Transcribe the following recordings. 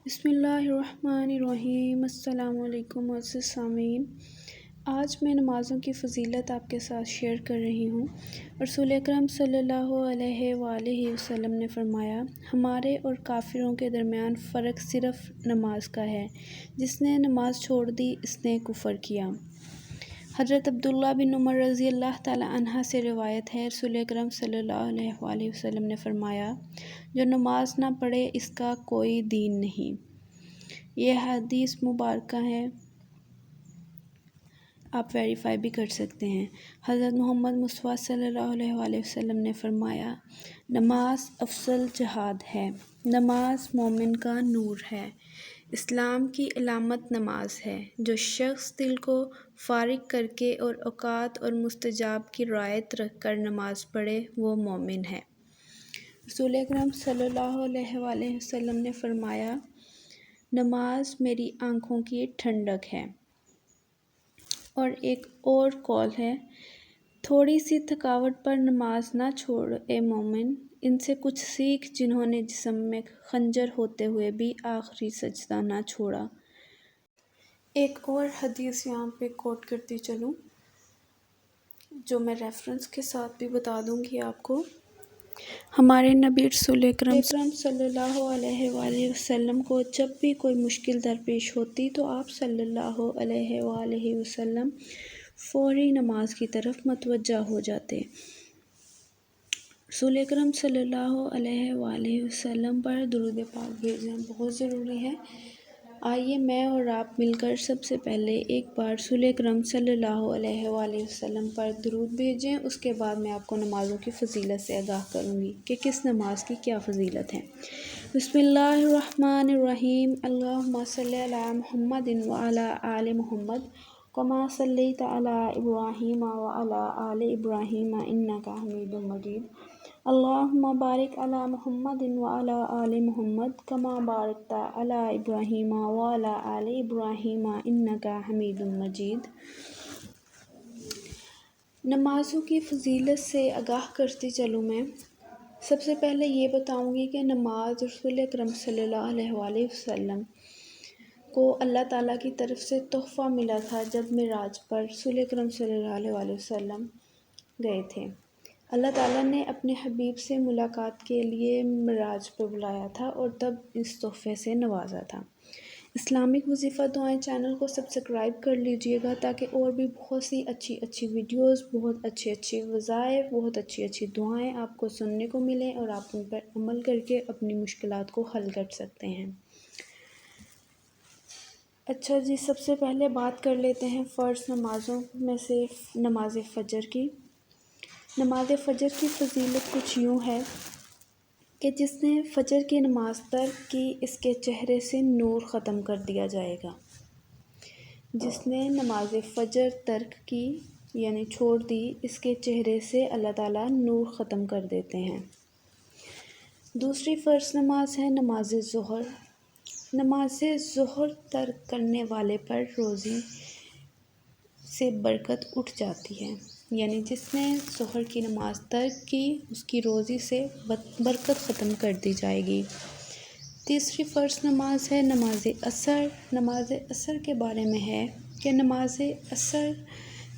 بسم اللہ الرحمن الرحیم۔ السلام علیکم معزز سامعین، آج میں نمازوں کی فضیلت آپ کے ساتھ شیئر کر رہی ہوں۔ رسول اکرم صلی اللہ علیہ وآلہ وسلم نے فرمایا، ہمارے اور کافروں کے درمیان فرق صرف نماز کا ہے، جس نے نماز چھوڑ دی اس نے کفر کیا۔ حضرت عبداللہ بن عمر رضی اللہ تعالیٰ عنہ سے روایت ہے، رسول اکرم صلی اللہ علیہ وآلہ وسلم نے فرمایا، جو نماز نہ پڑھے اس کا کوئی دین نہیں۔ یہ حدیث مبارکہ ہے، آپ ویریفائی بھی کر سکتے ہیں۔ حضرت محمد مصطفیٰ صلی اللہ علیہ وآلہ وسلم نے فرمایا، نماز افضل جہاد ہے، نماز مومن کا نور ہے، اسلام کی علامت نماز ہے۔ جو شخص دل کو فارغ کر کے اور اوقات اور مستجاب کی رعایت رکھ کر نماز پڑھے وہ مومن ہے۔ رسول اکرم صلی اللہ علیہ وآلہ وسلم نے فرمایا، نماز میری آنکھوں کی ٹھنڈک ہے۔ اور ایک اور قول ہے، تھوڑی سی تھکاوٹ پر نماز نہ چھوڑ اے مومن، ان سے کچھ سیکھ جنہوں نے جسم میں خنجر ہوتے ہوئے بھی آخری سجدہ نہ چھوڑا۔ ایک اور حدیث یہاں پہ کوٹ کرتی چلوں، جو میں ریفرنس کے ساتھ بھی بتا دوں گی آپ کو۔ ہمارے نبی رسول اکرم صلی اللہ علیہ وآلہ وسلم کو جب بھی کوئی مشکل درپیش ہوتی تو آپ صلی اللہ علیہ وآلہ وسلم فوری نماز کی طرف متوجہ ہو جاتے۔ رسول اکرم صلی اللہ علیہ وآلہ وسلم پر درود پاک بھیجنا بہت ضروری ہے۔ آئیے میں اور آپ مل کر سب سے پہلے ایک بار رسول اکرم صلی اللہ علیہ وآلہ وسلم پر درود بھیجیں، اس کے بعد میں آپ کو نمازوں کی فضیلت سے آگاہ کروں گی کہ کس نماز کی کیا فضیلت ہے۔ بسم اللہ الرحمن الرحیم۔ اللہم صلی علی محمد وعلی آل محمد کما صلیت علی ابراہیم وعلی آل ابراہیم انک حمید مجید۔ اللہم بارک علی محمد وعلی آل محمد کما بارکت علی ابراہیم وعلی آل ابراہیم انک حمید مجید۔ نمازوں کی فضیلت سے آگاہ کرتی چلوں میں سب سے پہلے یہ بتاؤں گی کہ نماز رسول اکرم صلی اللہ علیہ وآلہ وسلم کو اللہ تعالیٰ کی طرف سے تحفہ ملا تھا جب معراج پر رسول اکرم صلی اللہ علیہ وآلہ وسلم گئے تھے۔ اللہ تعالیٰ نے اپنے حبیب سے ملاقات کے لیے معراج پر بلایا تھا اور تب اس تحفے سے نوازا تھا۔ اسلامک وظیفہ دعائیں چینل کو سبسکرائب کر لیجئے گا تاکہ اور بھی بہت سی اچھی ویڈیوز، بہت اچھے وظائف، بہت اچھی دعائیں آپ کو سننے کو ملیں اور آپ ان پر عمل کر کے اپنی مشکلات کو حل کر سکتے ہیں۔ اچھا جی، سب سے پہلے بات کر لیتے ہیں فرض نمازوں میں سے نماز فجر کی۔ نماز فجر کی فضیلت کچھ یوں ہے کہ جس نے فجر کی نماز ترک کی اس کے چہرے سے نور ختم کر دیا جائے گا۔ جس نے نماز فجر ترک کی یعنی چھوڑ دی، اس کے چہرے سے اللہ تعالیٰ نور ختم کر دیتے ہیں۔ دوسری فرض نماز ہے نماز ظہر۔ نماز ظہر ترک کرنے والے پر روزی سے برکت اٹھ جاتی ہے، یعنی جس نے ظہر کی نماز ترک کی اس کی روزی سے برکت ختم کر دی جائے گی۔ تیسری فرض نماز ہے نماز عصر۔ نماز عصر کے بارے میں ہے کہ نماز عصر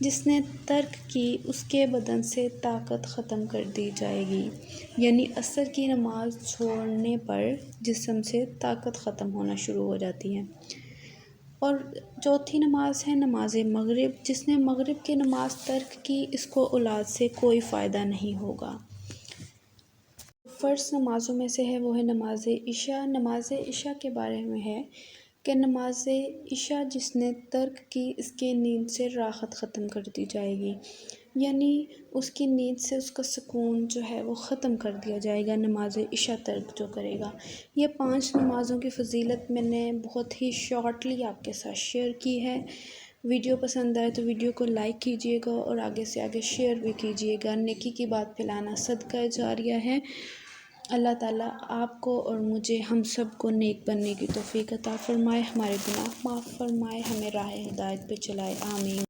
جس نے ترک کی اس کے بدن سے طاقت ختم کر دی جائے گی، یعنی عصر کی نماز چھوڑنے پر جسم سے طاقت ختم ہونا شروع ہو جاتی ہے۔ اور چوتھی نماز ہے نماز مغرب۔ جس نے مغرب کی نماز ترک کی اس کو اولاد سے کوئی فائدہ نہیں ہوگا۔ فرض نمازوں میں سے ہے وہ ہے نماز عشاء۔ نماز عشاء کے بارے میں ہے کہ نماز عشاء جس نے ترک کی اس کے نیند سے راحت ختم کر دی جائے گی، یعنی اس کی نیند سے اس کا سکون جو ہے وہ ختم کر دیا جائے گا نماز عشاء ترک جو کرے گا۔ یہ 5 نمازوں کی فضیلت میں نے بہت ہی شارٹلی آپ کے ساتھ شیئر کی ہے۔ ویڈیو پسند آئے تو ویڈیو کو لائک کیجئے گا اور آگے سے آگے شیئر بھی کیجئے گا۔ نیکی کی بات پھیلانا صدقہ جاریہ ہے۔ اللہ تعالیٰ آپ کو اور مجھے ہم سب کو نیک بننے کی توفیق عطا فرمائے، ہمارے گناہ معاف فرمائے، ہمیں راہ ہدایت پہ چلائے، آمین۔